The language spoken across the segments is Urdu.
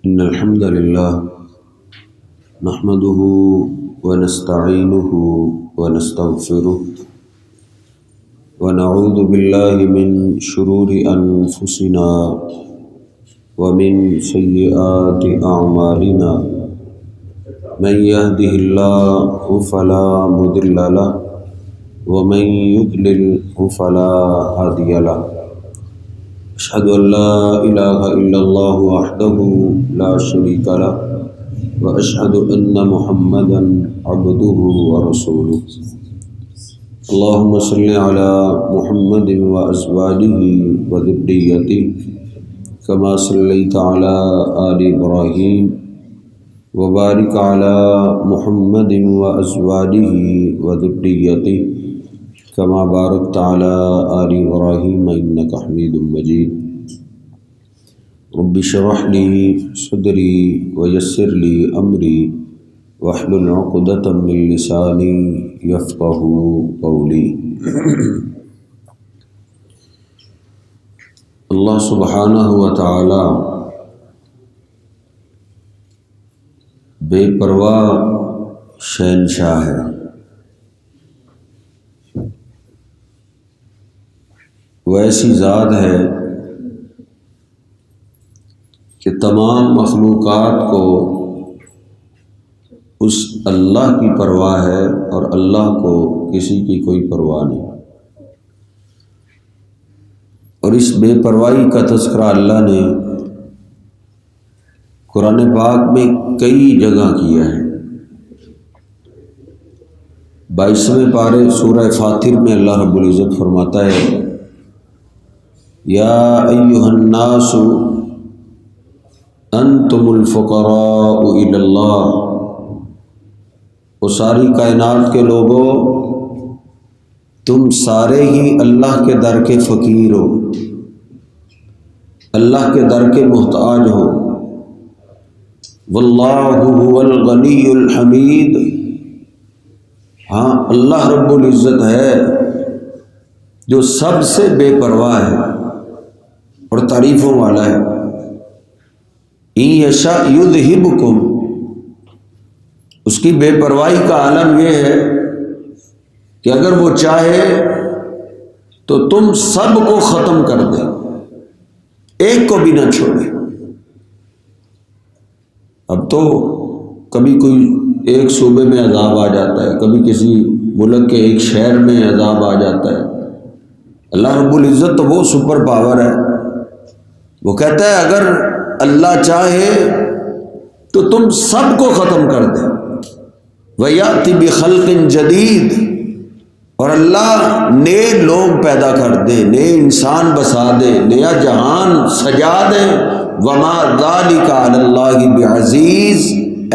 إن الحمد لله نحمده ونستعينه ونستغفره ونعوذ بالله من شرور أنفسنا ومن سيئات أعمالنا من يهده الله فلا مضل له ومن يضلل فلا هادي له أشهد أن لا إله إلا الله وحده لا شريك له وأشهد أن محمدا عبده ورسوله اللهم صل على محمد وأزواجه وذريته كما صليت على آل إبراهيم وبارك على محمد وأزواجه وذريته كما باركت على آل إبراهيم إنك حميد مجيد رب اشرح لي صدري ويسر لي أمري واحلل عقدة من لساني يفقهوا قولي اللہ سبحانہ و تعالی بے پرواہ شہنشاہ ہے۔ وہ ایسی ذات ہے کہ تمام مخلوقات کو اس اللہ کی پرواہ ہے اور اللہ کو کسی کی کوئی پرواہ نہیں، اور اس بے پرواہی کا تذکرہ اللہ نے قرآن پاک میں کئی جگہ کیا ہے۔ 22ویں پارے سورہ فاطر میں اللہ رب العزت فرماتا ہے یا ایھا الناس انتم الفقراء الی اللہ، وہ ساری کائنات کے لوگوں تم سارے ہی اللہ کے در کے فقیر ہو، اللہ کے در کے محتاج ہو۔ واللہ هو الغنی الحمید، ہاں اللہ رب العزت ہے جو سب سے بے پرواہ ہے اور تعریفوں والا ہے۔ ان یشاء یذہبکم، اس کی بے پرواہی کا عالم یہ ہے کہ اگر وہ چاہے تو تم سب کو ختم کر دے، ایک کو بھی نہ چھوڑے۔ اب تو کبھی کوئی ایک صوبے میں عذاب آ جاتا ہے، کبھی کسی ملک کے ایک شہر میں عذاب آ جاتا ہے۔ اللہ رب العزت تو وہ سپر پاور ہے، وہ کہتا ہے اگر اللہ چاہے تو تم سب کو ختم کر دے۔ وَيَأْتِ بِخَلْقٍ جَدِيدٍ، اور اللہ نئے لوگ پیدا کر دے، نئے انسان بسا دے، نیا جہان سجا دے۔ وَمَا ذَلِكَ عَلَى اللَّهِ بِعَزِيزٍ،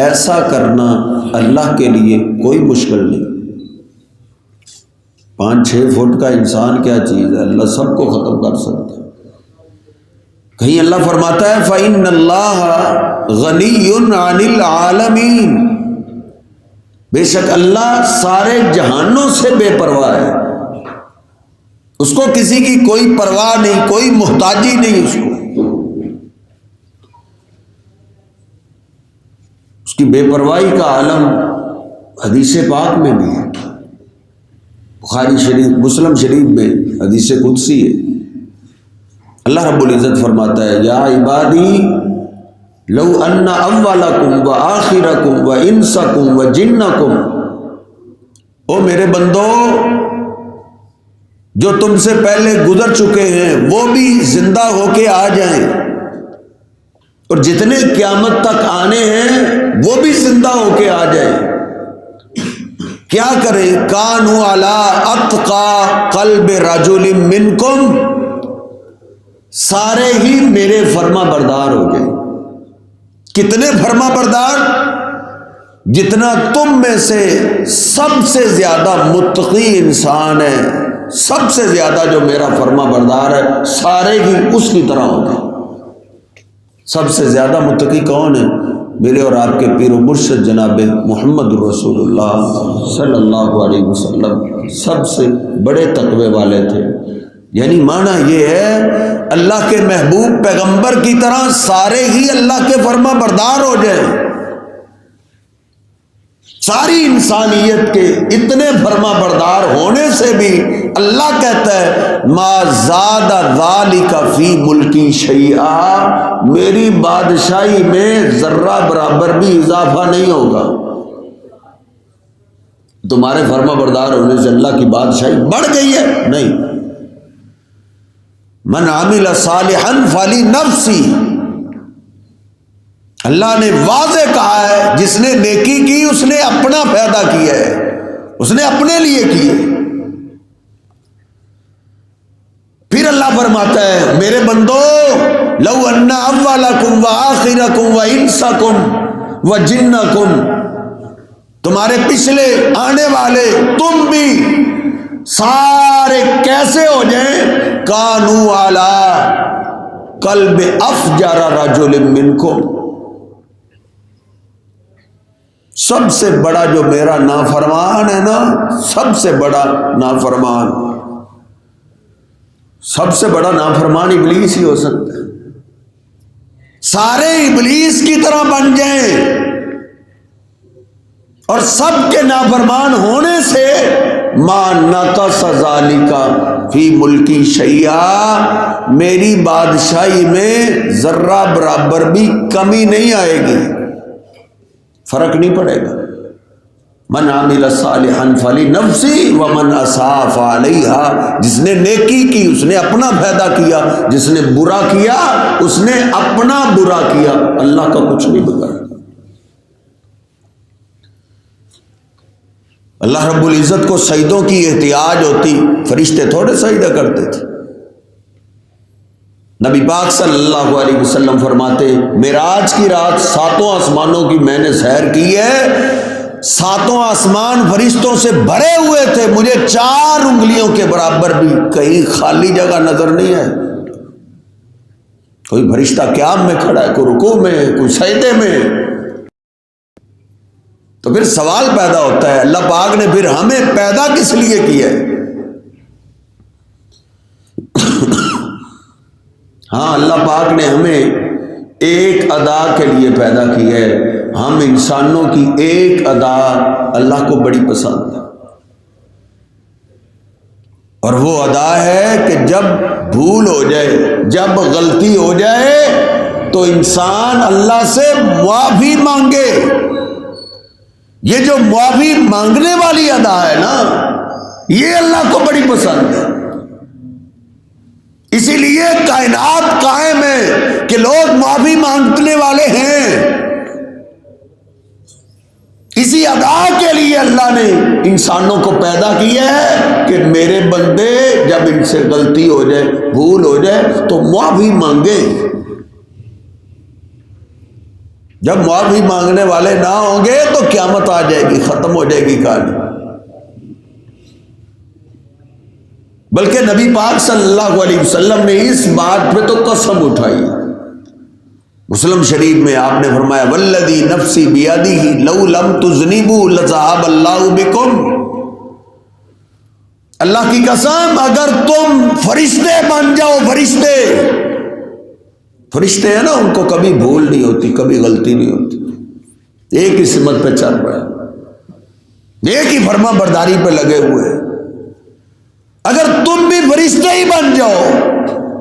ایسا کرنا اللہ کے لیے کوئی مشکل نہیں۔ 5-6 فٹ کا انسان کیا چیز ہے، اللہ سب کو ختم کر سکتا ہے۔ کہیں اللہ فرماتا ہے فَإِنَّ اللَّهَ غَنِيٌّ عَنِ الْعَالَمِينَ، بے شک اللہ سارے جہانوں سے بے پرواہ ہے، اس کو کسی کی کوئی پرواہ نہیں، کوئی محتاجی نہیں اس کو۔ اس کی بے پرواہی کا عالم حدیث پاک میں بھی ہے، بخاری شریف مسلم شریف میں حدیث قدسی ہے۔ اللہ رب العزت فرماتا ہے یا عبادی لو ان اولکم وآخرکم وانسکم وجنکم، او میرے بندو جو تم سے پہلے گزر چکے ہیں وہ بھی زندہ ہو کے آ جائیں، اور جتنے قیامت تک آنے ہیں وہ بھی زندہ ہو کے آ جائیں۔ کیا کریں؟ کانوا علی اتقى قلب رجل منکم، سارے ہی میرے فرما بردار ہو گئے۔ کتنے فرما بردار؟ جتنا تم میں سے سب سے زیادہ متقی انسان ہے، سب سے زیادہ جو میرا فرما بردار ہے، سارے ہی اس کی طرح ہو گئے۔ سب سے زیادہ متقی کون ہے؟ میرے اور آپ کے پیر و مرشد جناب محمد رسول اللہ صلی اللہ علیہ وسلم سب سے بڑے تقوی والے تھے، یعنی معنی یہ ہے اللہ کے محبوب پیغمبر کی طرح سارے ہی اللہ کے فرما بردار ہو جائیں. ساری انسانیت کے اتنے فرما بردار ہونے سے بھی اللہ کہتا ہے ما زاد ذالک فی ملکی شیئا، میری بادشاہی میں ذرہ برابر بھی اضافہ نہیں ہوگا. تمہارے فرما بردار ہونے سے اللہ کی بادشاہی بڑھ گئی ہے؟ نہیں. من عمل صالحا فلنفسی، اللہ نے واضح کہا ہے جس نے نیکی کی اس نے اپنا فائدہ کیا ہے، اس نے اپنے لیے کی ہے. پھر اللہ فرماتا ہے میرے بندو لو ان اولکم وآخرکم وانسکم وجنکم، تمہارے پچھلے آنے والے تم بھی سارے کیسے ہو جائیں کانوا علی قلب افجر رجل منکم، سب سے بڑا جو میرا نافرمان ہے نا، سب سے بڑا نافرمان، سب سے بڑا نافرمان ابلیس ہی ہو سکتا ہے. سارے ابلیس کی طرح بن جائیں اور سب کے نافرمان ہونے سے ما نقص ذالک فی ملکی شیئا، میری بادشاہی میں ذرہ برابر بھی کمی نہیں آئے گی، فرق نہیں پڑے گا. من عمل صالحا فلنفسی ومن اساء فعلیہا، جس نے نیکی کی اس نے اپنا فائدہ کیا، جس نے برا کیا اس نے اپنا برا کیا، اللہ کا کچھ نہیں بگڑا. اللہ رب العزت کو سجدوں کی احتیاج ہوتی، فرشتے تھوڑے سجدہ کرتے تھے. نبی پاک صلی اللہ علیہ وسلم فرماتے معراج کی رات 7 آسمانوں کی میں نے سیر کی ہے، 7 آسمان فرشتوں سے بھرے ہوئے تھے، مجھے 4 انگلیوں کے برابر بھی کہیں خالی جگہ نظر نہیں ہے. کوئی فرشتہ قیام میں کھڑا ہے، کوئی رکوع میں، کوئی سجدے میں. تو پھر سوال پیدا ہوتا ہے اللہ پاک نے پھر ہمیں پیدا کس لیے کیا ہے؟ ہاں اللہ پاک نے ہمیں ایک ادا کے لیے پیدا کی ہے. ہم انسانوں کی ایک ادا اللہ کو بڑی پسند ہے، اور وہ ادا ہے کہ جب بھول ہو جائے، جب غلطی ہو جائے تو انسان اللہ سے معافی مانگے. یہ جو معافی مانگنے والی ادا ہے نا، یہ اللہ کو بڑی پسند ہے. اسی لیے کائنات قائم ہے کہ لوگ معافی مانگنے والے ہیں. اسی ادا کے لیے اللہ نے انسانوں کو پیدا کیا ہے کہ میرے بندے جب ان سے غلطی ہو جائے، بھول ہو جائے تو معافی مانگے. جب معافی مانگنے والے نہ ہوں گے تو قیامت آ جائے گی، ختم ہو جائے گی کہانی. بلکہ نبی پاک صلی اللہ علیہ وسلم نے اس بات پہ تو قسم اٹھائی. مسلم شریف میں آپ نے فرمایا والذی نفسی بیدہ لو لم تذنبوا لذهب اللہ بکم، اللہ کی قسم اگر تم فرشتے بن جاؤ، فرشتے ہیں نا، ان کو کبھی بھول نہیں ہوتی، کبھی غلطی نہیں ہوتی، ایک ہی سمت پہ چل رہا ہے، ایک ہی فرما برداری پہ لگے ہوئے ہیں. اگر تم بھی فرشتے ہی بن جاؤ،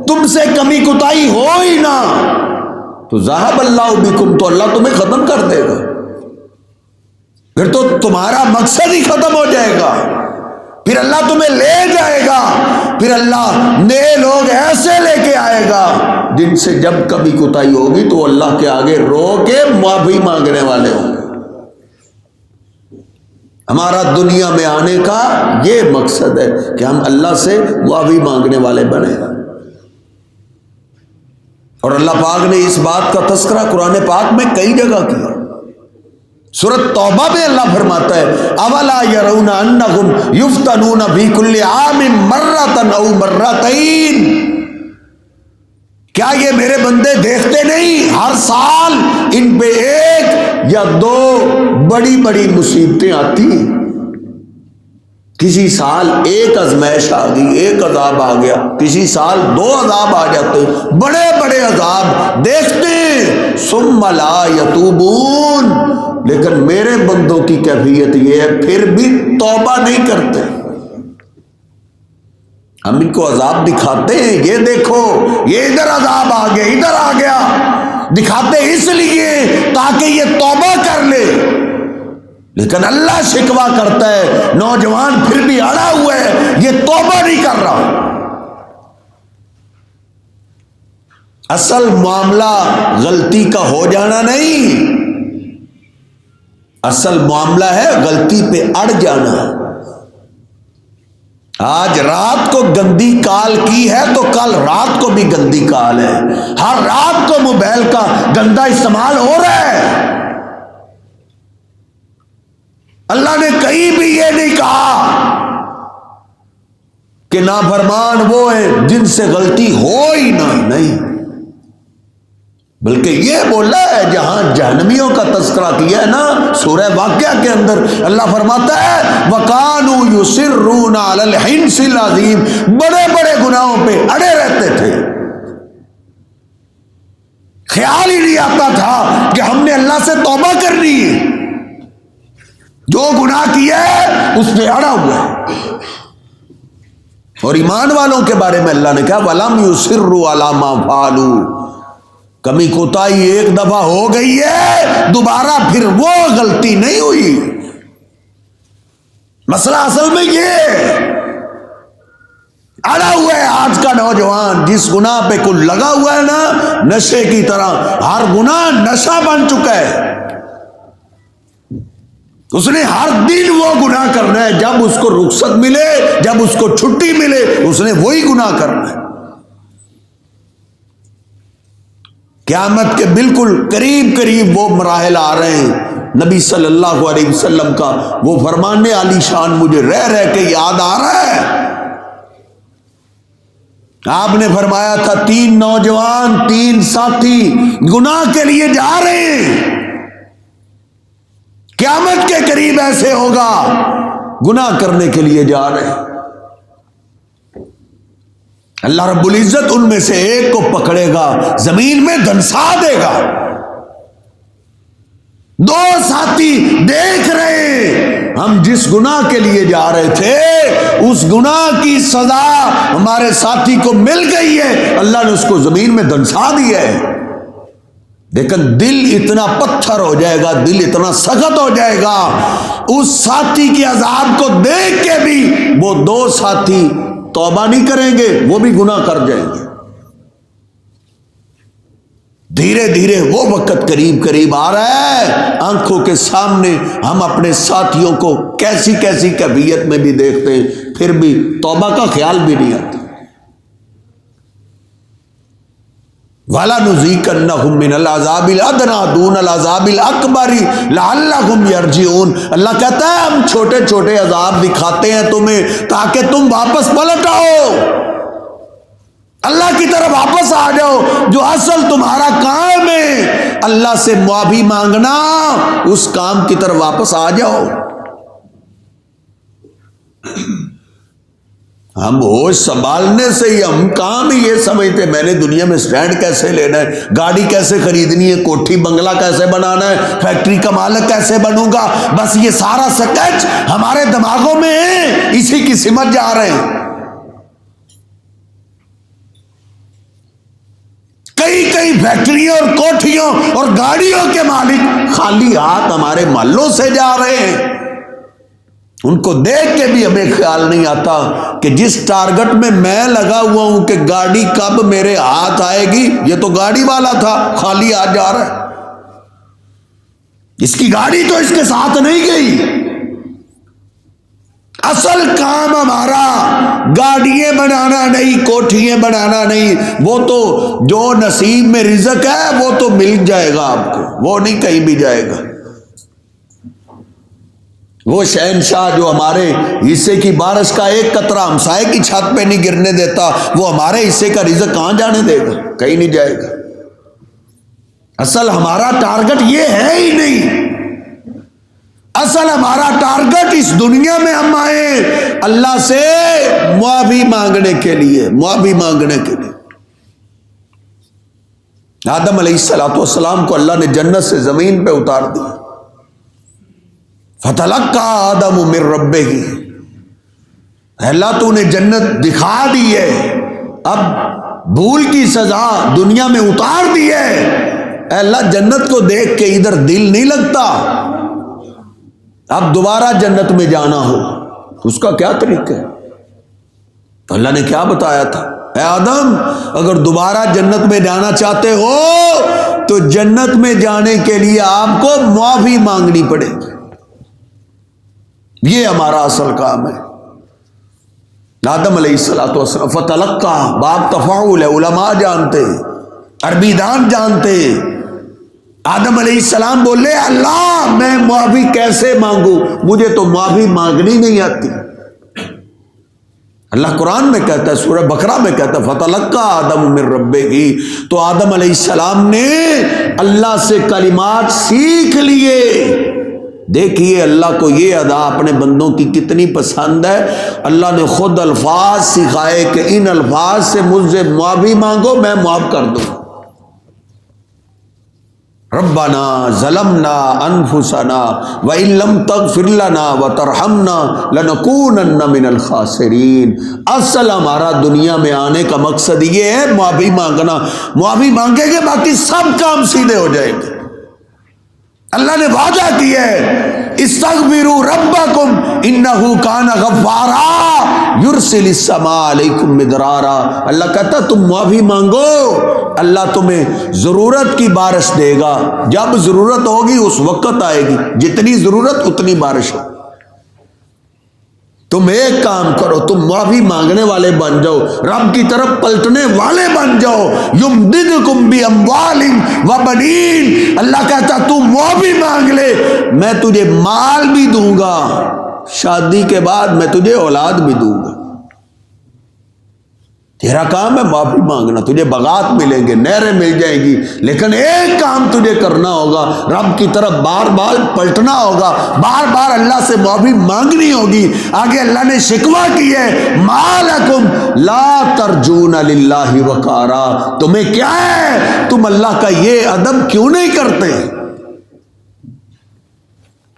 تم سے کمی کوتاہی ہو ہی نہ، تو ذہب اللہ بکم، تو اللہ تمہیں ختم کر دے گا. پھر تو تمہارا مقصد ہی ختم ہو جائے گا، پھر اللہ تمہیں لے جائے گا، پھر اللہ نئے لوگ ایسے لے کے آئے گا جن سے جب کبھی کوتاہی ہوگی تو اللہ کے آگے رو کے معافی مانگنے والے ہوں گے. ہمارا دنیا میں آنے کا یہ مقصد ہے کہ ہم اللہ سے معافی مانگنے والے بنے. اور اللہ پاک نے اس بات کا تذکرہ قرآن پاک میں کئی جگہ کیا. سورۃ توبہ میں اللہ فرماتا ہے اولا یرون انہم یفتنون فی کل عام مرۃ او مرتین، کیا یہ میرے بندے دیکھتے نہیں ہر سال ان پہ 1 یا 2 بڑی بڑی مصیبتیں آتی ہیں. کسی سال ایک ازمائش آ گئی، ایک عذاب آ گیا، کسی سال 2 عذاب آ جاتے، بڑے بڑے عذاب دیکھتے ہیں، ثم لا یتوبون، لیکن میرے بندوں کی کیفیت یہ ہے پھر بھی توبہ نہیں کرتے۔ ہم ان کو عذاب دکھاتے ہیں، یہ دیکھو یہ ادھر عذاب آ گیا، ادھر آ گیا، دکھاتے اس لیے تاکہ یہ توبہ کر لے، لیکن اللہ شکوہ کرتا ہے نوجوان پھر بھی اڑا ہوا ہے، یہ توبہ نہیں کر رہا۔ اصل معاملہ غلطی کا ہو جانا نہیں، اصل معاملہ ہے غلطی پہ اڑ جانا۔ آج رات کو گندی کال کی ہے تو کل رات کو بھی گندی کال ہے، ہر رات کو موبائل کا گندا استعمال ہو رہا ہے۔ اللہ نے کہیں بھی یہ نہیں کہا کہ نافرمان وہ ہے جن سے غلطی ہو ہی نہ، نہیں، بلکہ یہ بولا ہے جہاں جہنمیوں کا تذکرہ کیا ہے نا سورہ واقعہ کے اندر، اللہ فرماتا ہے وَقَانُوا يُصِرُّونَ عَلَى الْحِنْسِ الْعَظِيمِ، بڑے بڑے گناہوں پہ اڑے رہتے تھے، خیال ہی نہیں آتا تھا کہ ہم نے اللہ سے توبہ کرنی ہے، جو گناہ کیا ہے اس پہ اڑا ہوا ہے۔ اور ایمان والوں کے بارے میں اللہ نے کہا وَلَمْ يُصِرُّوا عَلَى مَا فَعَلُوا، کمی کوتاہی ایک دفعہ ہو گئی ہے، دوبارہ پھر وہ غلطی نہیں ہوئی۔ مسئلہ اصل میں یہ اڑا ہوا ہے آج کا نوجوان، جس گناہ پہ کل لگا ہوا ہے نا نشے کی طرح، ہر گناہ نشہ بن چکا ہے، اس نے ہر دن وہ گناہ کرنا ہے، جب اس کو رخصت ملے، جب اس کو چھٹی ملے، اس نے وہی گناہ کرنا ہے۔ قیامت کے بالکل قریب قریب وہ مراحل آ رہے ہیں، نبی صلی اللہ علیہ وسلم کا وہ فرمان عالی شان مجھے رہ رہ کے یاد آ رہا ہے۔ آپ نے فرمایا تھا 3 نوجوان 3 ساتھی گناہ کے لیے جا رہے ہیں، قیامت کے قریب ایسے ہوگا گناہ کرنے کے لیے جا رہے ہیں، اللہ رب العزت ان میں سے ایک کو پکڑے گا، زمین میں دھنسا دے گا۔ 2 ساتھی دیکھ رہے ہیں، ہم جس گناہ کے لیے جا رہے تھے اس گناہ کی سزا ہمارے ساتھی کو مل گئی ہے، اللہ نے اس کو زمین میں دھنسا دیا ہے، لیکن دل اتنا پتھر ہو جائے گا، دل اتنا سخت ہو جائے گا، اس ساتھی کے عذاب کو دیکھ کے بھی وہ 2 ساتھی توبہ نہیں کریں گے، وہ بھی گناہ کر جائیں گے۔ دھیرے دھیرے وہ وقت قریب قریب آ رہا ہے، آنکھوں کے سامنے ہم اپنے ساتھیوں کو کیسی کیسی کیفیت میں بھی دیکھتے ہیں، پھر بھی توبہ کا خیال بھی نہیں آتا۔ وَلَنُذِيقَنَّهُم مِّنَ الْعَذَابِ الْأَدْنَىٰ دُونَ الْعَذَابِ الْأَكْبَرِ لَعَلَّهُمْ يَرْجِعُونَ، اللہ کہتا ہے ہم چھوٹے چھوٹے عذاب دکھاتے ہیں تمہیں تاکہ تم واپس پلٹ آؤ، اللہ کی طرف واپس آ جاؤ، جو اصل تمہارا کام ہے اللہ سے معافی مانگنا، اس کام کی طرف واپس آ جاؤ۔ ہم ہوش سنبھالنے سے ہی ہم کام ہی یہ سمجھتے میں نے دنیا میں سٹینڈ کیسے لینا ہے، گاڑی کیسے خریدنی ہے، کوٹھی بنگلہ کیسے بنانا ہے، فیکٹری کا مالک کیسے بنوں گا، بس یہ سارا سکیچ ہمارے دماغوں میں ہے، اسی کی سمت جا رہے ہیں۔ کئی فیکٹریوں اور کوٹھیوں اور گاڑیوں کے مالک خالی ہاتھ ہمارے محلوں سے جا رہے ہیں، ان کو دیکھ کے بھی ہمیں خیال نہیں آتا کہ جس ٹارگٹ میں میں لگا ہوا ہوں کہ گاڑی کب میرے ہاتھ آئے گی، یہ تو گاڑی والا تھا خالی ہاتھ جا رہا ہے، اس کی گاڑی تو اس کے ساتھ نہیں گئی۔ اصل کام ہمارا گاڑیاں بنانا نہیں، کوٹھیاں بنانا نہیں، وہ تو جو نصیب میں رزق ہے وہ تو مل جائے گا آپ کو، وہ نہیں کہیں بھی جائے گا۔ وہ شہنشاہ جو ہمارے حصے کی بارش کا ایک قطرہ ہمسائے کی چھت پہ نہیں گرنے دیتا، وہ ہمارے حصے کا رزق کہاں جانے دے گا، کہیں نہیں جائے گا۔ اصل ہمارا ٹارگٹ یہ ہے ہی نہیں، اصل ہمارا ٹارگٹ اس دنیا میں ہم آئے اللہ سے معافی مانگنے کے لیے، معافی مانگنے کے لیے۔ آدم علیہ السلام کو اللہ نے جنت سے زمین پہ اتار دیا، فتلقى آدم من ربہ، اللہ تو نے جنت دکھا دی ہے، اب بھول کی سزا دنیا میں اتار دی ہے، اے اللہ جنت کو دیکھ کے ادھر دل نہیں لگتا، اب دوبارہ جنت میں جانا ہو اس کا کیا طریقہ ہے؟ تو اللہ نے کیا بتایا تھا، اے آدم اگر دوبارہ جنت میں جانا چاہتے ہو تو جنت میں جانے کے لیے آپ کو معافی مانگنی پڑے گی، یہ ہمارا اصل کام ہے۔ آدم علیہ السلام فتلقى باب تفاعل ہے، علماء جانتے، عربی دان جانتے۔ آدم علیہ السلام بولے اللہ میں معافی کیسے مانگوں، مجھے تو معافی مانگنی نہیں آتی۔ اللہ قرآن میں کہتا ہے، سورہ بقرہ میں کہتا ہے فتلقى آدم من ربہ، تو آدم علیہ السلام نے اللہ سے کلمات سیکھ لیے۔ دیکھیے اللہ کو یہ ادا اپنے بندوں کی کتنی پسند ہے، اللہ نے خود الفاظ سکھائے کہ ان الفاظ سے مجھ سے معافی مانگو میں معاف کر دوں۔ ربنا ظلمنا انفسنا وان لم تغفر لنا وترحمنا لنکونن من الخاسرین۔ اصل ہمارا دنیا میں آنے کا مقصد یہ ہے معافی مانگنا، معافی مانگیں گے باقی سب کام سیدھے ہو جائیں گے۔ اللہ نے وعدہ کیا ہے استغفروا ربکم انہ کان غفارا یرسل السماء علیکم مدرارا۔ اللہ کہتا تم معافی مانگو، اللہ تمہیں ضرورت کی بارش دے گا، جب ضرورت ہوگی اس وقت آئے گی، جتنی ضرورت اتنی بارش ہو۔ تم ایک کام کرو، تم معافی مانگنے والے بن جاؤ، رب کی طرف پلٹنے والے بن جاؤ۔ یمددکم باموال وبنین، اللہ کہتا تو معافی مانگ لے میں تجھے مال بھی دوں گا، شادی کے بعد میں تجھے اولاد بھی دوں گا۔ تیرا کام ہے معافی مانگنا، تجھے باغات ملیں گے، نہریں مل جائیں گی، لیکن ایک کام تجھے کرنا ہوگا، رب کی طرف بار بار پلٹنا ہوگا، بار بار اللہ سے معافی مانگنی ہوگی۔ آگے اللہ نے شکوہ کی ہے مالکم لا ترجون للہ وقارا، تمہیں کیا ہے، تم اللہ کا یہ ادب کیوں نہیں کرتے؟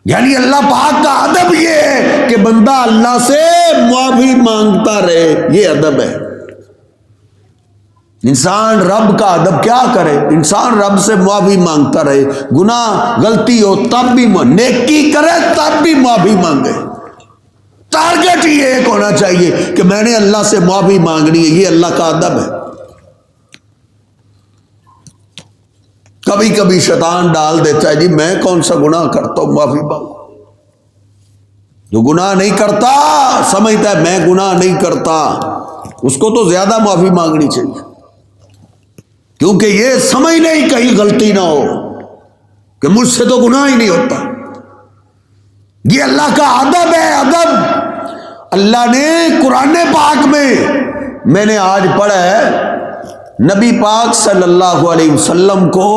یعنی اللہ پاک کا ادب یہ ہے کہ بندہ اللہ سے معافی مانگتا رہے، یہ ادب ہے۔ انسان رب کا ادب کیا کرے، انسان رب سے معافی مانگتا رہے، گناہ غلطی ہو تب بھی نیکی کرے تب بھی معافی مانگے۔ ٹارگٹ ہی ایک ہونا چاہیے کہ میں نے اللہ سے معافی مانگنی ہے، یہ اللہ کا ادب ہے۔ کبھی کبھی شیطان ڈال دیتا ہے جی میں کون سا گناہ کرتا ہوں معافی مانگو، جو گناہ نہیں کرتا سمجھتا ہے میں گناہ نہیں کرتا، اس کو تو زیادہ معافی مانگنی چاہیے، کیونکہ یہ سمجھ نہیں کہیں غلطی نہ ہو کہ مجھ سے تو گناہ ہی نہیں ہوتا۔ یہ اللہ کا ادب ہے، ادب۔ اللہ نے قرآن پاک میں نے آج پڑھا ہے نبی پاک صلی اللہ علیہ وسلم کو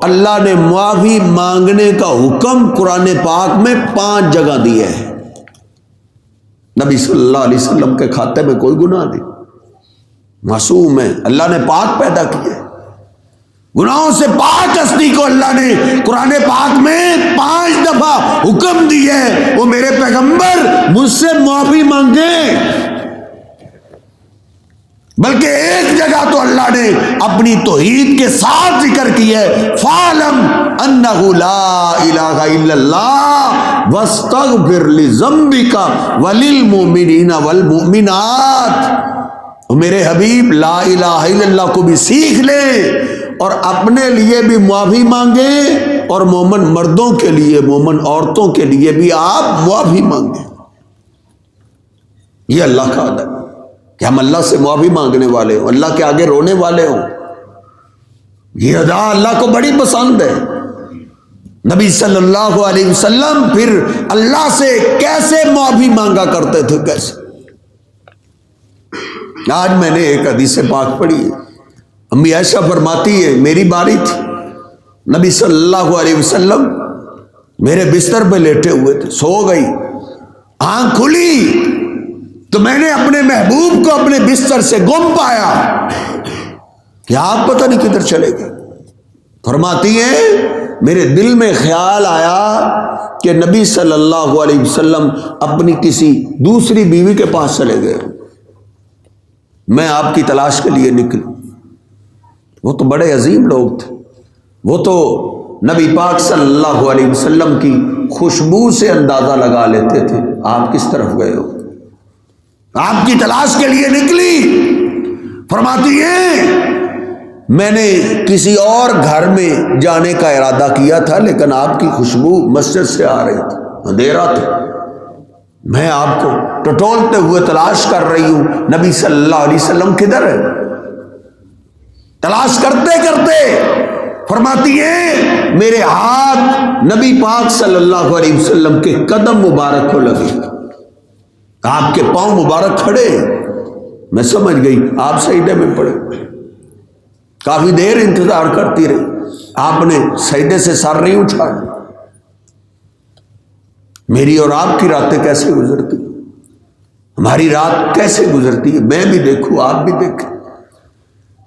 اللہ نے معافی مانگنے کا حکم قرآن پاک میں 5 جگہ دیا ہے۔ نبی صلی اللہ علیہ وسلم کے کھاتے میں کوئی گناہ نہیں، معصوم ہے، اللہ نے پاک پیدا کیے، گناہوں سے پاک ہستی کو اللہ نے قرآن پاک میں 5 دفعہ حکم دیا ہے وہ میرے پیغمبر مجھ سے معافی مانگیں، بلکہ ایک جگہ تو اللہ نے اپنی توحید کے ساتھ ذکر کیا ہے فَاعْلَمْ أَنَّهُ لَا إِلَهَ إِلَّا اللَّهُ وَاسْتَغْفِرْ لِذَنبِكَ وَلِلْمُؤْمِنِينَ وَالْمُؤْمِنَاتِ۔ میرے حبیب لا الہ الا اللہ کو بھی سیکھ لے اور اپنے لیے بھی معافی مانگے اور مومن مردوں کے لیے مومن عورتوں کے لیے بھی آپ معافی مانگیں۔ یہ اللہ کا ادب کہ ہم اللہ سے معافی مانگنے والے ہوں، اللہ کے آگے رونے والے ہوں، یہ ادا اللہ کو بڑی پسند ہے۔ نبی صلی اللہ علیہ وسلم پھر اللہ سے کیسے معافی مانگا کرتے تھے، کیسے؟ آج میں نے ایک حدیث پاک پڑھی ہے، امی عائشہ فرماتی ہے میری باری تھی، نبی صلی اللہ علیہ وسلم میرے بستر پہ لیٹے ہوئے تھے، سو گئی، آنکھ کھلی تو میں نے اپنے محبوب کو اپنے بستر سے گم پایا کہ آپ پتہ نہیں کدھر چلے گئے۔ فرماتی ہیں میرے دل میں خیال آیا کہ نبی صلی اللہ علیہ وسلم اپنی کسی دوسری بیوی کے پاس چلے گئے، میں آپ کی تلاش کے لیے نکلی۔ وہ تو بڑے عظیم لوگ تھے، وہ تو نبی پاک صلی اللہ علیہ وسلم کی خوشبو سے اندازہ لگا لیتے تھے آپ کس طرف گئے ہو، آپ کی تلاش کے لیے نکلی۔ فرماتی ہیں میں نے کسی اور گھر میں جانے کا ارادہ کیا تھا، لیکن آپ کی خوشبو مسجد سے آ رہی تھی، اندھیرا تھا، میں آپ کو ٹٹولتے ہوئے تلاش کر رہی ہوں، نبی صلی اللہ علیہ وسلم کدھر ہے؟ تلاش کرتے کرتے فرماتی ہیں میرے ہاتھ نبی پاک صلی اللہ علیہ وسلم کے قدم مبارک کو لگے، آپ کے پاؤں مبارک کھڑے، میں سمجھ گئی آپ سجدے میں پڑے۔ کافی دیر انتظار کرتی رہی، آپ نے سجدے سے سر نہیں اٹھایا۔ میری اور آپ کی راتیں کیسے گزرتی، ہماری رات کیسے گزرتی ہے، میں بھی دیکھوں آپ بھی دیکھیں،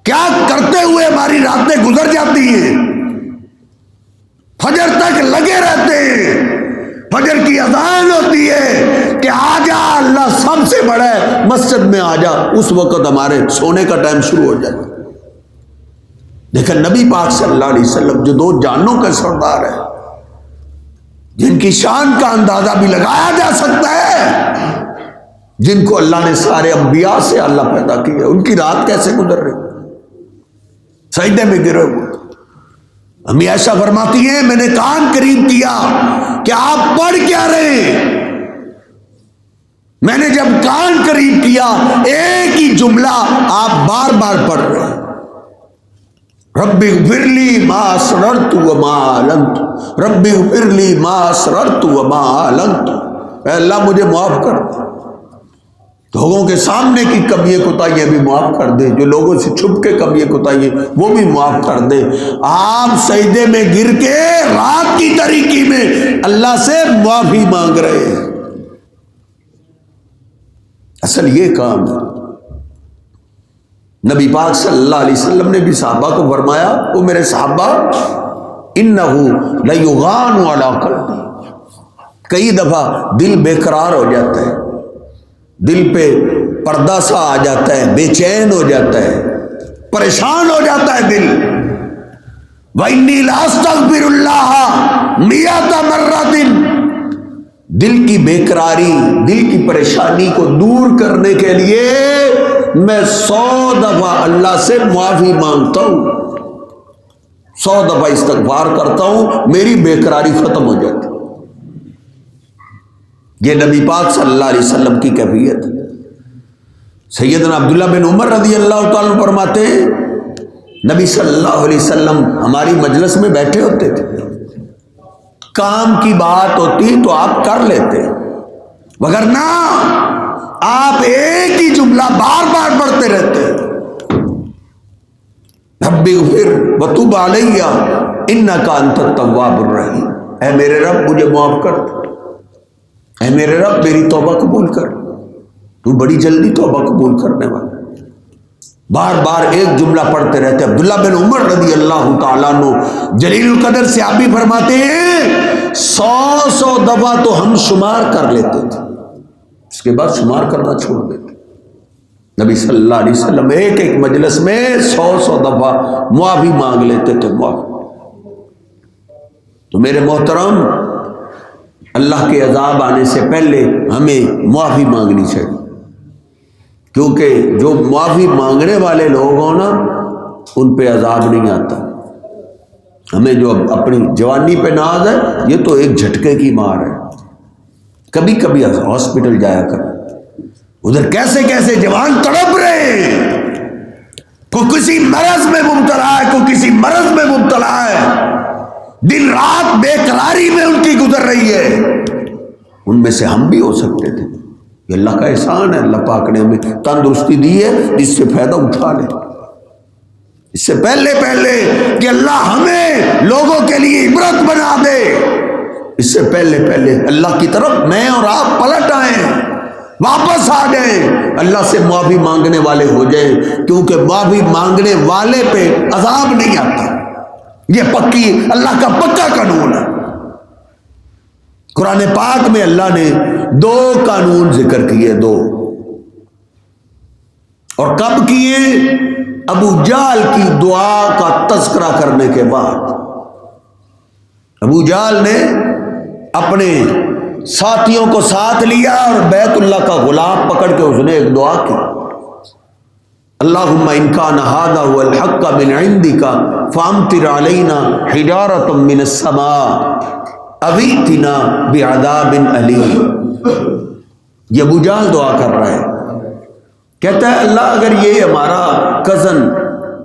کیا کرتے ہوئے ہماری راتیں گزر جاتی ہیں، فجر تک لگے رہتے ہیں، فجر کی اذان ہوتی ہے کہ آ جا اللہ سب سے بڑا ہے، مسجد میں آ جا، اس وقت ہمارے سونے کا ٹائم شروع ہو جاتا ہے۔ لیکن نبی پاک صلی اللہ علیہ وسلم جو دو جانوں کا سردار ہے، جن کی شان کا اندازہ بھی لگایا جا سکتا ہے، جن کو اللہ نے سارے انبیاء سے اللہ پیدا کیا، ان کی رات کیسے گزر رہی، سجدے میں گرے ہوئے۔ امی عائشہ فرماتی ہیں میں نے کان قریب کیا کہ آپ پڑھ کیا رہے ہیں، میں نے جب کان قریب کیا ایک ہی جملہ آپ بار بار پڑھ رہے ہیں، ربی اغفر لی ما اسررت وما اعلنت، ربی اغفر لی ما اسررت وما اعلنت، اے اللہ مجھے معاف کر دے، لوگوں کے سامنے کی کمیاں کوتاہیاں بھی معاف کر دے، جو لوگوں سے چھپ کے کمیاں کوتاہیاں وہ بھی معاف کر دے۔ آپ سجدے میں گر کے رات کی تاریکی میں اللہ سے معافی مانگ رہے ہیں، اصل یہ کام ہے۔ نبی پاک صلی اللہ علیہ وسلم نے بھی صحابہ کو فرمایا وہ میرے صحابہ انہ لیغان علی قلبی، کئی دفعہ دل بے قرار ہو جاتا ہے، دل پہ پردہ سا آ جاتا ہے، بے چین ہو جاتا ہے، پریشان ہو جاتا ہے دل۔ وَإِنِّي لَأَسْتَغْفِرُ اللَّهَ مِئَةَ مَرَّةٍ، دل کی بے قراری، دل کی پریشانی کو دور کرنے کے لیے میں 100 دفعہ اللہ سے معافی مانگتا ہوں، 100 دفعہ استغفار کرتا ہوں، میری بے قراری ختم ہو جاتی۔ یہ نبی پاک صلی اللہ علیہ وسلم کی کیفیت ہے۔ سیدنا عبداللہ بن عمر رضی اللہ تعالیٰ فرماتے ہیں نبی صلی اللہ علیہ وسلم ہماری مجلس میں بیٹھے ہوتے تھے، کام کی بات ہوتی تو آپ کر لیتے، وگرنہ آپ ایک ہی جملہ بار بار پڑھتے رہتے، ربی اغفر وتوب علیہ انک انت التواب الرحیم، اے میرے رب مجھے معاف کر دے، اے میرے رب میری توبہ قبول کر، تو بڑی جلدی توبہ قبول کرنے والا۔ بار بار ایک جملہ پڑھتے رہتے۔ عبداللہ بن عمر رضی اللہ تعالیٰ عنہ جلیل القدر صحابی فرماتے ہیں 100 دفعہ تو ہم شمار کر لیتے تھے، اس کے بعد شمار کرنا چھوڑ دیتے۔ نبی صلی اللہ علیہ وسلم ایک ایک مجلس میں 100 دفعہ معافی مانگ لیتے تھے، معافی۔ تو میرے محترم، اللہ کے عذاب آنے سے پہلے ہمیں معافی مانگنی چاہیے، کیونکہ جو معافی مانگنے والے لوگ ہوں نا ان پہ عذاب نہیں آتا۔ ہمیں جو اپنی جوانی پہ ناز ہے یہ تو ایک جھٹکے کی مار ہے، کبھی کبھی ہاسپٹل جایا کر، ادھر کیسے کیسے جوان تڑپ رہے ہیں، کوئی کسی مرض میں مبتلا ہے، کوئی کسی مرض میں مبتلا ہے، دن رات بے قراری میں ان کی گزر رہی ہے، ان میں سے ہم بھی ہو سکتے تھے۔ یہ اللہ کا احسان ہے، اللہ پاک نے ہمیں تندرستی دی ہے جس سے فائدہ اٹھا لیں، اس سے پہلے کہ اللہ ہمیں لوگوں کے لیے عبرت بنا دے، اس سے پہلے اللہ کی طرف میں اور آپ پلٹ آئیں، واپس آ جائیں، اللہ سے معافی مانگنے والے ہو جائیں، کیونکہ معافی مانگنے والے پہ عذاب نہیں آتا. یہ پکی اللہ کا پکا قانون ہے. قرآن پاک میں اللہ نے 2 قانون ذکر کیے، 2. اور کب کیے؟ ابو جہل کی دعا کا تذکرہ کرنے کے بعد. ابو جہل نے اپنے ساتھیوں کو ساتھ لیا اور بیت اللہ کا غلاف پکڑ کے اس نے ایک دعا کی، اللہم ان کان ھذا ھو الحق من عندک فامطر علینا حجارۃ من السماء او ائتنا بعذاب الیم. یہ ابو جہل دعا کر رہا ہے، کہتا ہے اللہ اگر یہ ہمارا کزن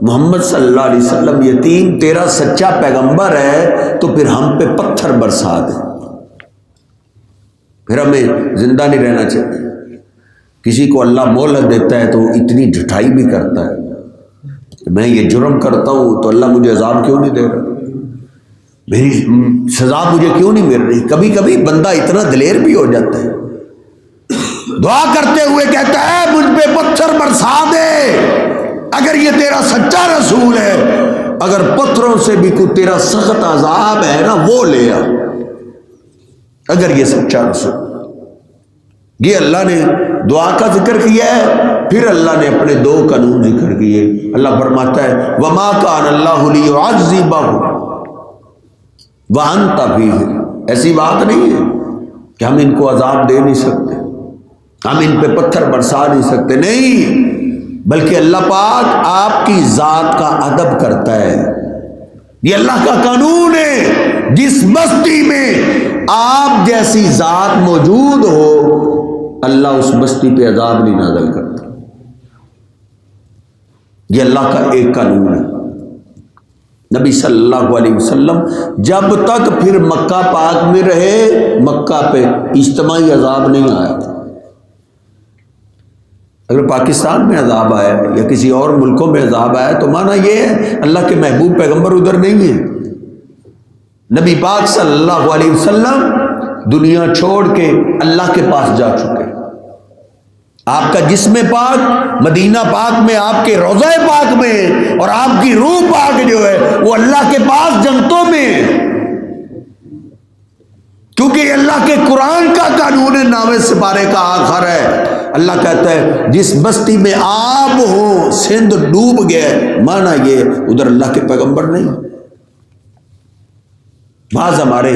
محمد صلی اللہ علیہ وسلم یتیم تیرا سچا پیغمبر ہے تو پھر ہم پہ پتھر برسا دے، پھر ہمیں زندہ نہیں رہنا چاہیے. کسی کو اللہ مہلت دیتا ہے تو وہ اتنی ڈھٹائی بھی کرتا ہے کہ میں یہ جرم کرتا ہوں تو اللہ مجھے عذاب کیوں نہیں دے رہا، میری سزا مجھے کیوں نہیں مل رہی. کبھی کبھی بندہ اتنا دلیر بھی ہو جاتا ہے، دعا کرتے ہوئے کہتا ہے مجھ پہ پتھر برسا دے اگر یہ تیرا سچا رسول ہے، اگر پتھروں سے بھی کوئی تیرا سخت عذاب ہے نا وہ لے آ، اگر یہ سچا رسول. یہ اللہ نے دعا کا ذکر کیا ہے. پھر اللہ نے اپنے 2 قانون ذکر کیے. اللہ فرماتا ہے وما کان اللہ لیعذبہم وانت فیہم. ایسی بات نہیں ہے کہ ہم ان کو عذاب دے نہیں سکتے، ہم ان پہ پتھر برسا نہیں سکتے، نہیں، بلکہ اللہ پاک آپ کی ذات کا ادب کرتا ہے. یہ اللہ کا قانون ہے، جس بستی میں آپ جیسی ذات موجود ہو اللہ اس بستی پہ عذاب نہیں نازل کرتا. یہ اللہ کا ایک قانون ہے. نبی صلی اللہ علیہ وسلم جب تک پھر مکہ پاک میں رہے مکہ پہ اجتماعی عذاب نہیں آیا. اگر پاکستان میں عذاب آیا یا کسی اور ملکوں میں عذاب آیا تو مانا یہ ہے اللہ کے محبوب پیغمبر ادھر نہیں ہے. نبی پاک صلی اللہ علیہ وسلم دنیا چھوڑ کے اللہ کے پاس جا چکے. آپ کا جسم پاک مدینہ پاک میں، آپ کے روضہ پاک میں، اور آپ کی روح پاک جو ہے وہ اللہ کے پاس جنتوں میں ہے. کیونکہ یہ اللہ کے قرآن کا قانون ہے، نامے سپارے کا آخر ہے. اللہ کہتا ہے جس بستی میں آب ہو سندھ ڈوب گئے، مانا یہ ادھر اللہ کے پیغمبر نہیں. بعض ہمارے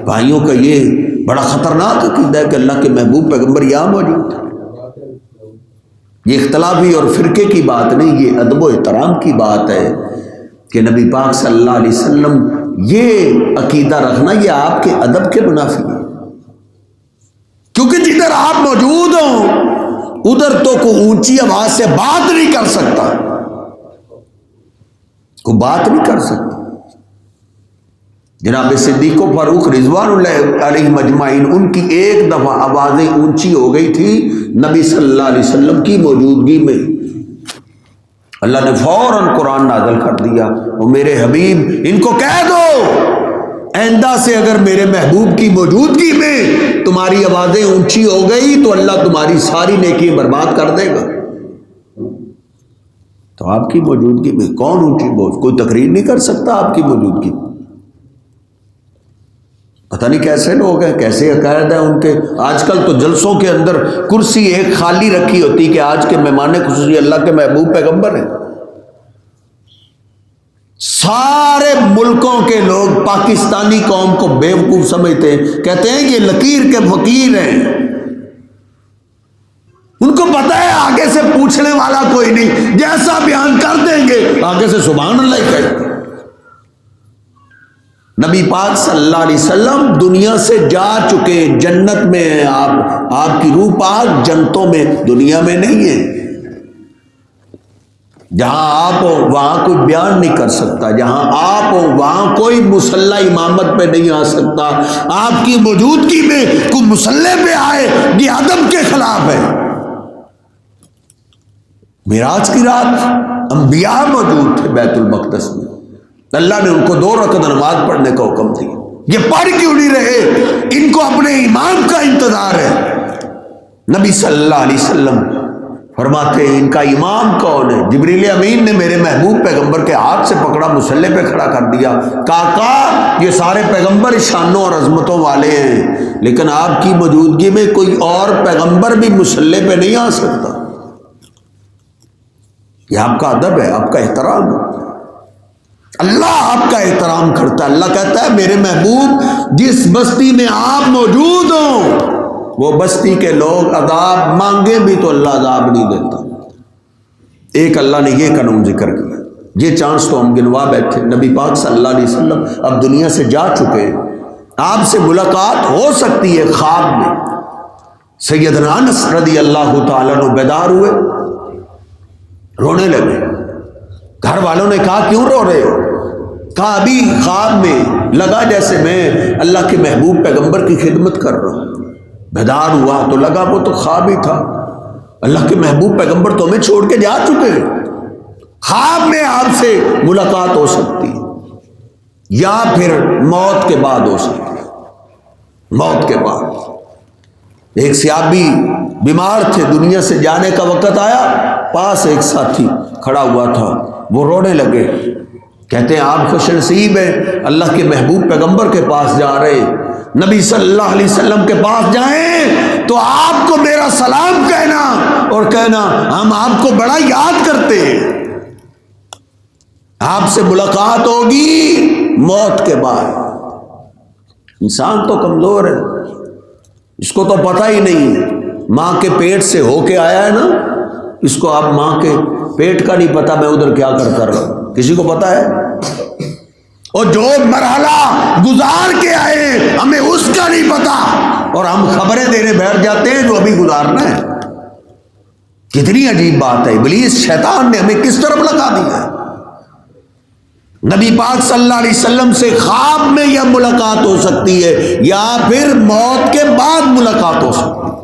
بھائیوں کا یہ بڑا خطرناک عقیدہ ہے کہ اللہ کے محبوب پیغمبر یہاں موجود ہے. یہ اختلافی اور فرقے کی بات نہیں، یہ ادب و احترام کی بات ہے کہ نبی پاک صلی اللہ علیہ وسلم یہ عقیدہ رکھنا یہ آپ کے ادب کے منافی ہے. کیونکہ جدھر آپ موجود ہوں ادھر تو کوئی اونچی آواز سے بات نہیں کر سکتا، کوئی بات نہیں کر سکتا. جناب صدیق و فاروق رضوان اللہ علیہ مجمعین ان کی ایک دفعہ آوازیں اونچی ہو گئی تھی نبی صلی اللہ علیہ وسلم کی موجودگی میں. اللہ نے فوراً قرآن نازل کر دیا، وہ میرے حبیب ان کو کہہ دو آئندہ سے اگر میرے محبوب کی موجودگی میں تمہاری آوازیں اونچی ہو گئی تو اللہ تمہاری ساری نیکی برباد کر دے گا. تو آپ کی موجودگی میں کون اونچی بول، کوئی تقریر نہیں کر سکتا آپ کی موجودگی. پتہ نہیں کیسے لوگ ہیں، کیسے عقائد ہیں ان کے. آج کل تو جلسوں کے اندر کرسی ایک خالی رکھی ہوتی کہ آج کے مہمان خصوصی اللہ کے محبوب پیغمبر ہیں. سارے ملکوں کے لوگ پاکستانی قوم کو بیوقوف سمجھتے ہیں، کہتے ہیں یہ لکیر کے فقیر ہیں. ان کو پتہ ہے آگے سے پوچھنے والا کوئی نہیں، جیسا بیان کر دیں گے آگے سے سبحان اللہ کہتے. نبی پاک صلی اللہ علیہ وسلم دنیا سے جا چکے، جنت میں ہیں آپ کی روح پاک جنتوں میں، دنیا میں نہیں ہے. جہاں آپ ہو وہاں کوئی بیان نہیں کر سکتا، جہاں آپ ہو وہاں کوئی مصلی امامت پہ نہیں آ سکتا. آپ کی موجودگی میں کوئی مصلی پہ آئے یہ ادب کے خلاف ہے. معراج کی رات انبیاء موجود تھے بیت المقدس میں، اللہ نے ان کو 2 رکعت نماز پڑھنے کا حکم دیا. یہ پڑھ کیوں نہیں رہے؟ ان کو اپنے امام کا انتظار ہے. نبی صلی اللہ علیہ وسلم فرماتے ہیں ان کا امام کون ہے؟ جبریل امین نے میرے محبوب پیغمبر کے ہاتھ سے پکڑا، مصلی پہ کھڑا کر دیا، کہا یہ سارے پیغمبر شانوں اور عظمتوں والے ہیں، لیکن آپ کی موجودگی میں کوئی اور پیغمبر بھی مصلی پہ نہیں آ سکتا۔ یہ آپ کا ادب ہے، آپ کا احترام ہے، اللہ آپ کا احترام کرتا ہے۔ اللہ کہتا ہے میرے محبوب جس بستی میں آپ موجود ہوں وہ بستی کے لوگ عذاب مانگے بھی تو اللہ عذاب نہیں دیتا۔ ایک اللہ نے یہ قانون ذکر کیا، یہ چانس تو ہم گنوا بیٹھے۔ نبی پاک صلی اللہ علیہ وسلم اب دنیا سے جا چکے ہیں، آپ سے ملاقات ہو سکتی ہے خواب میں۔ سیدنا انس رضی اللہ تعالیٰ عنہ بیدار ہوئے، رونے لگے۔ گھر والوں نے کہا کیوں رو رہے ہو؟ کہا ابھی خواب میں لگا جیسے میں اللہ کے محبوب پیغمبر کی خدمت کر رہا ہوں۔ بیدار ہوا تو لگا وہ تو خواب ہی تھا، اللہ کے محبوب پیغمبر تو ہمیں چھوڑ کے جا چکے ہیں، خواب میں آپ سے ملاقات ہو سکتی یا پھر موت کے بعد ہو سکتی ہے۔ موت کے بعد ایک صحابی بیمار تھے، دنیا سے جانے کا وقت آیا، پاس ایک ساتھی کھڑا ہوا تھا، وہ رونے لگے، کہتے ہیں آپ خوش نصیب ہیں، اللہ کے محبوب پیغمبر کے پاس جا رہے ہیں، نبی صلی اللہ علیہ وسلم کے پاس جائیں تو آپ کو میرا سلام کہنا اور کہنا ہم آپ کو بڑا یاد کرتے ہیں، آپ سے ملاقات ہوگی موت کے بعد۔ انسان تو کمزور ہے، اس کو تو پتہ ہی نہیں، ماں کے پیٹ سے ہو کے آیا ہے نا، اس کو آپ ماں کے پیٹ کا نہیں پتا میں ادھر کیا کر رہا ہوں، کسی کو پتا ہے؟ اور جو مرحلہ گزار کے آئے ہمیں اس کا نہیں پتا، اور ہم خبریں دینے بیٹھ جاتے ہیں جو ابھی گزارنا ہے۔ کتنی عجیب بات ہے، ابلیس شیطان نے ہمیں کس طرف لگا دیا ہے۔ نبی پاک صلی اللہ علیہ وسلم سے خواب میں یا ملاقات ہو سکتی ہے یا پھر موت کے بعد ملاقات ہو سکتی ہے۔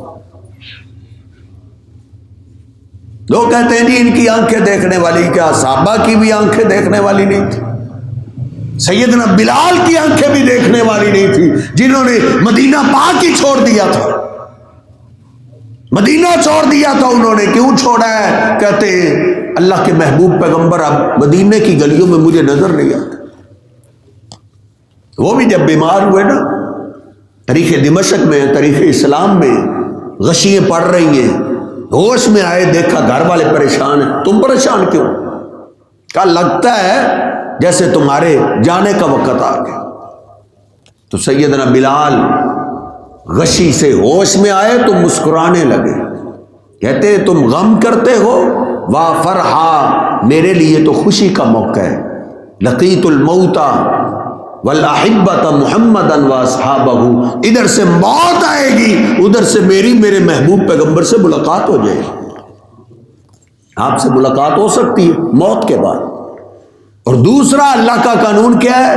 لوگ کہتے ہیں جی ان کی آنکھیں دیکھنے والی، کیا صحابہ کی بھی آنکھیں دیکھنے والی نہیں تھی؟ سیدنا بلال کی آنکھیں بھی دیکھنے والی نہیں تھی، جنہوں نے مدینہ پاک ہی چھوڑ دیا تھا۔ مدینہ چھوڑ دیا تھا انہوں نے، کیوں چھوڑا ہے؟ کہتے ہیں اللہ کے محبوب پیغمبر اب مدینے کی گلیوں میں مجھے نظر نہیں آتے۔ وہ بھی جب بیمار ہوئے نا، تاریخ دمشق میں، تاریخ اسلام میں غشییں پڑ رہی ہیں، ہوش میں آئے، دیکھا گھر والے پریشان ہیں۔ تم پریشان کیوں؟ کہا لگتا ہے جیسے تمہارے جانے کا وقت آ گیا۔ تو سیدنا بلال غشی سے ہوش میں آئے تو مسکرانے لگے، کہتے تم غم کرتے ہو، وا فرحا، میرے لیے تو خوشی کا موقع ہے، لقیت الموت والاحبۃ محمدا واصحابہ، ادھر سے موت آئے گی، ادھر سے میرے محبوب پیغمبر سے ملاقات ہو جائے گی۔ آپ سے ملاقات ہو سکتی ہے موت کے بعد۔ اور دوسرا اللہ کا قانون کیا ہے؟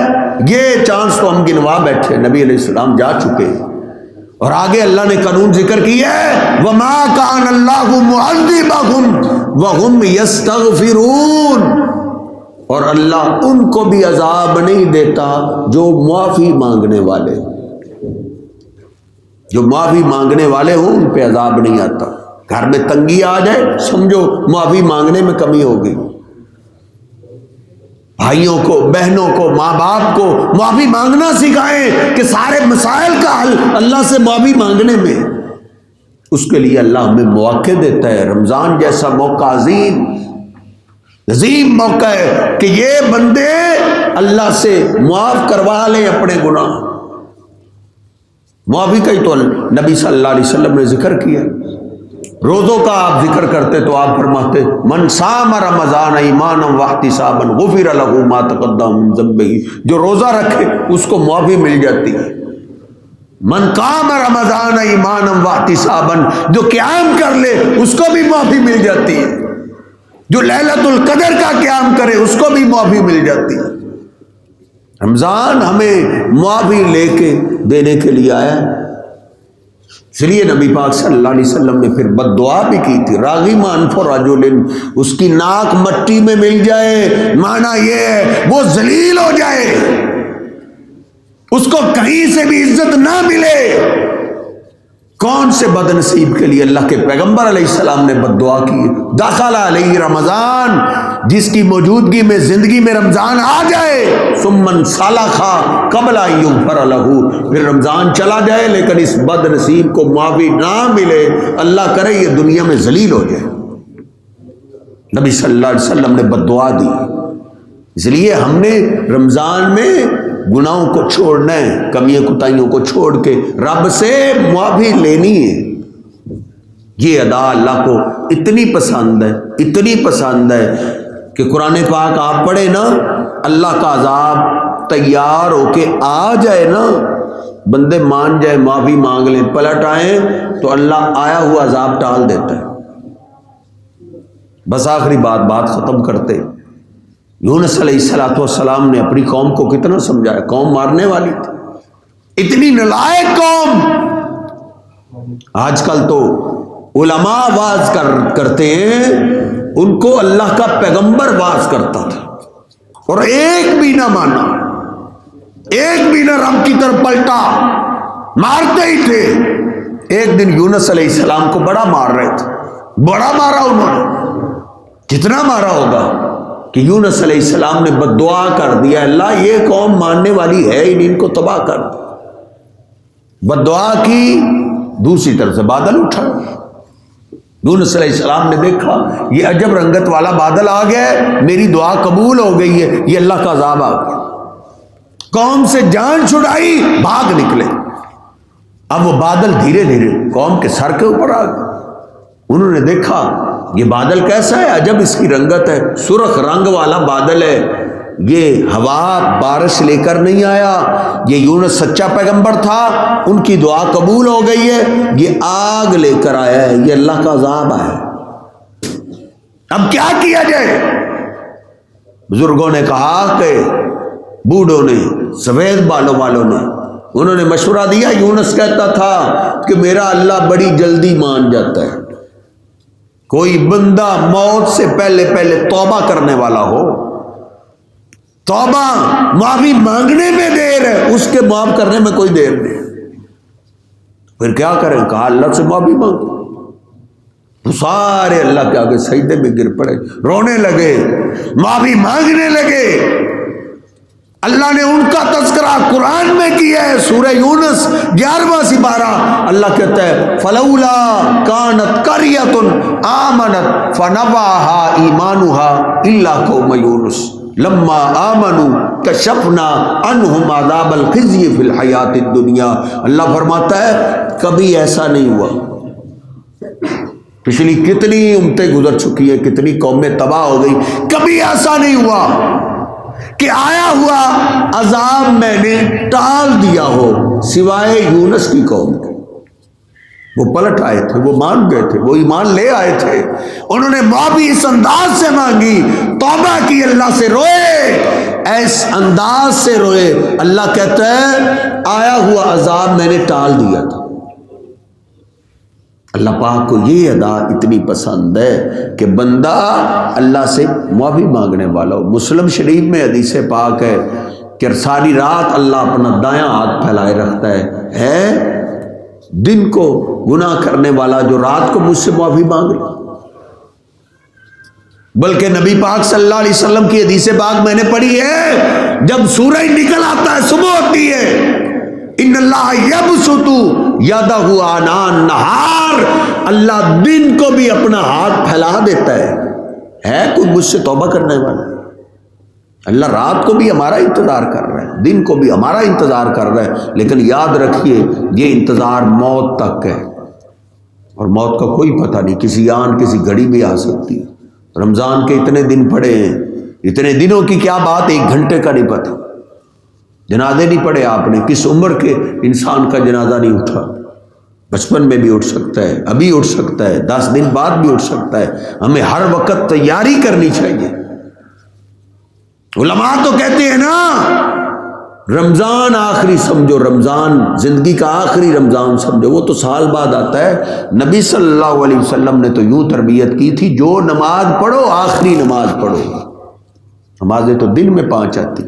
یہ چانس تو ہم گنوا بیٹھے، نبی علیہ السلام جا چکے ہیں، اور آگے اللہ نے قانون ذکر کیا ہے وَمَا كَانَ اللَّهُ مُعَذِّبَهُمْ وَهُمْ يَسْتَغْفِرُونَ، اور اللہ ان کو بھی عذاب نہیں دیتا جو معافی مانگنے والے، جو معافی مانگنے والے ہوں ان پہ عذاب نہیں آتا۔ گھر میں تنگی آ جائے سمجھو معافی مانگنے میں کمی ہوگی، بھائیوں کو، بہنوں کو، ماں باپ کو معافی مانگنا سکھائیں کہ سارے مسائل کا حل اللہ سے معافی مانگنے میں، اس کے لیے اللہ ہمیں مواقع دیتا ہے۔ رمضان جیسا موقع عظیم موقع ہے کہ یہ بندے اللہ سے معاف کروا لیں اپنے گناہ۔ معافی کا ہی تو نبی صلی اللہ علیہ وسلم نے ذکر کیا۔ روزوں کا آپ ذکر کرتے تو آپ فرماتے من صام رمضان ایمانا واحتسابا غفر له ما تقدم من ذنبه، جو روزہ رکھے اس کو معافی مل جاتی ہے۔ من قام رمضان ایمانا واحتسابا، جو قیام کر لے اس کو بھی معافی مل جاتی ہے، جو لیلۃ القدر کا قیام کرے اس کو بھی معافی مل جاتی ہے۔ رمضان ہمیں معافی لے کے دینے کے لیے آیا ہے، اس لیے نبی پاک صلی اللہ علیہ وسلم نے پھر بد دعا بھی کی تھی، راغم انف رجل، اس کی ناک مٹی میں مل جائے، معنی یہ ہے وہ ذلیل ہو جائے، اس کو کہیں سے بھی عزت نہ ملے، کون سے بد نصیب کے لیے اللہ کے پیغمبر علیہ السلام نے بد دعا کی؟ دخل علیہ رمضان، جس کی موجودگی میں زندگی میں رمضان آ جائے، ثم انسلخ قبل ان یغفر لہ، پھر رمضان چلا جائے لیکن اس بد نصیب کو معافی نہ ملے، اللہ کرے یہ دنیا میں ذلیل ہو جائے۔ نبی صلی اللہ علیہ وسلم نے بد دعا دی۔ اس لیے ہم نے رمضان میں گناہوں کو چھوڑنا ہے، کمیوں کوتاہیوں کو چھوڑ کے رب سے معافی لینی ہے۔ یہ ادا اللہ کو اتنی پسند ہے، اتنی پسند ہے کہ قرآن پاک آپ پڑھے نا، اللہ کا عذاب تیار ہو کے آ جائے نا، بندے مان جائے، معافی مانگ لیں، پلٹ آئیں تو اللہ آیا ہوا عذاب ٹال دیتا ہے۔ بس آخری بات ختم کرتے، یونس علیہ السلام نے اپنی قوم کو کتنا سمجھایا، قوم مارنے والی تھی، اتنی نالائق قوم۔ آج کل تو علماء واز کرتے ہیں، ان کو اللہ کا پیغمبر واز کرتا تھا اور ایک بھی نہ مانا، ایک بھی نہ رب کی طرف پلٹا، مارتے ہی تھے۔ ایک دن یونس علیہ السلام کو بڑا مار رہے تھے، بڑا مارا انہوں نے، کتنا مارا ہوگا کہ یونس علیہ السلام نے بد دعا کر دیا، اللہ یہ قوم ماننے والی ہے ہی نہیں، ان کو تباہ کر دیا۔ بد دعا کی، دوسری طرف سے بادل اٹھا، یونس علیہ السلام نے دیکھا یہ عجب رنگت والا بادل آ گیا ہے، میری دعا قبول ہو گئی ہے، یہ اللہ کا عذاب آ گیا۔ قوم سے جان چھڑائی، بھاگ نکلے۔ اب وہ بادل دھیرے دھیرے قوم کے سر کے اوپر آ گئے۔ انہوں نے دیکھا یہ بادل کیسا ہے، عجب اس کی رنگت ہے، سرخ رنگ والا بادل ہے، یہ ہوا بارش لے کر نہیں آیا، یہ یونس سچا پیغمبر تھا، ان کی دعا قبول ہو گئی ہے، یہ آگ لے کر آیا ہے، یہ اللہ کا عذاب ہے۔ اب کیا کیا جائے؟ بزرگوں نے کہا کہ بوڑھوں نے، سفید بالوں والوں نے، انہوں نے مشورہ دیا۔ یونس کہتا تھا کہ میرا اللہ بڑی جلدی مان جاتا ہے، کوئی بندہ موت سے پہلے توبہ کرنے والا ہو، توبہ معافی مانگنے میں دیر ہے، اس کے معاف کرنے میں کوئی دیر نہیں، پھر کیا کریں؟ کہا اللہ سے معافی مانگو۔ تو سارے اللہ کے آگے سجدے میں گر پڑے، رونے لگے، معافی مانگنے لگے۔ اللہ نے ان کا تذکرہ قرآن میں کیا ہے، سورہ یونس 11واں سپارہ، اللہ کہتا ہے فلولا کانت قریۃ آمنت فنفعها ایمانها الا قوم یونس لما آمنوا کشفنا عنہم عذاب الخزی فی الحیات الدنیا۔ اللہ فرماتا ہے کبھی ایسا نہیں ہوا، پچھلی کتنی امتیں گزر چکی ہیں، کتنی قومیں تباہ ہو گئی، کبھی ایسا نہیں ہوا کہ آیا ہوا عذاب میں نے ٹال دیا ہو، سوائے یونس کی قوم کے۔ وہ پلٹ آئے تھے، وہ مان گئے تھے، وہ ایمان لے آئے تھے، انہوں نے معافی اس انداز سے مانگی، توبہ کی، اللہ سے روئے، اس انداز سے روئے۔ اللہ کہتا ہے آیا ہوا عذاب میں نے ٹال دیا تھا۔ اللہ پاک کو یہ ادا اتنی پسند ہے کہ بندہ اللہ سے معافی مانگنے والا ہو۔ مسلم شریف میں حدیث پاک ہے کہ ساری رات اللہ اپنا دایاں ہاتھ پھیلائے رکھتا ہے دن کو گناہ کرنے والا جو رات کو مجھ سے معافی مانگ لے۔ بلکہ نبی پاک صلی اللہ علیہ وسلم کی حدیث پاک میں نے پڑھی ہے، جب سورج نکل آتا ہے، صبح ہوتی ہے، ان اللہ یبسط یدہ آناء النہار، اللہ دن کو بھی اپنا ہاتھ پھیلا دیتا ہے کوئی مجھ سے توبہ کرنے والا؟ اللہ رات کو بھی ہمارا انتظار کر رہا ہے، دن کو بھی ہمارا انتظار کر رہا ہے، لیکن یاد رکھیے یہ انتظار موت تک ہے، اور موت کا کوئی پتہ نہیں، کسی آن کسی گھڑی بھی آ سکتی ہے۔ رمضان کے اتنے دن پڑے ہیں، اتنے دنوں کی کیا بات، ایک گھنٹے کا نہیں پتہ۔ جنازے نہیں پڑھے آپ نے، کس عمر کے انسان کا جنازہ نہیں اٹھا، بچپن میں بھی اٹھ سکتا ہے، ابھی اٹھ سکتا ہے، 10 دن بعد بھی اٹھ سکتا ہے۔ ہمیں ہر وقت تیاری کرنی چاہیے۔ علماء تو کہتے ہیں نا رمضان آخری سمجھو، رمضان زندگی کا آخری رمضان سمجھو، وہ تو سال بعد آتا ہے۔ نبی صلی اللہ علیہ وسلم نے تو یوں تربیت کی تھی، جو نماز پڑھو آخری نماز پڑھو۔ نمازیں تو دن میں 5 آتی،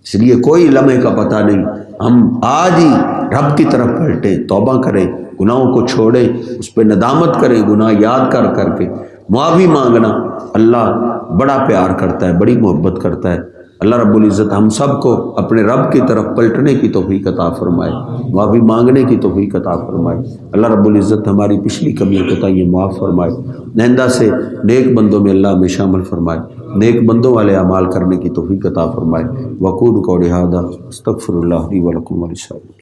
اس لیے کوئی لمحے کا پتہ نہیں ہم آج ہی رب کی طرف پلٹیں، توبہ کریں، گناہوں کو چھوڑیں، اس پہ ندامت کریں، گناہ یاد کر کر کے معافی مانگنا۔ اللہ بڑا پیار کرتا ہے، بڑی محبت کرتا ہے۔ اللہ رب العزت ہم سب کو اپنے رب کی طرف پلٹنے کی توفیق عطا فرمائے، معافی مانگنے کی توفیق عطا فرمائے۔ اللہ رب العزت ہماری پچھلی کمیاں کوتاہیاں معاف فرمائے، آئندہ سے نیک بندوں میں اللہ ہمیں شامل فرمائے، نیک بندوں والے اعمال کرنے کی توفیق عطا فرمائے۔ وقول قولی ھذا استغفر اللہ لی ولکم ولسائر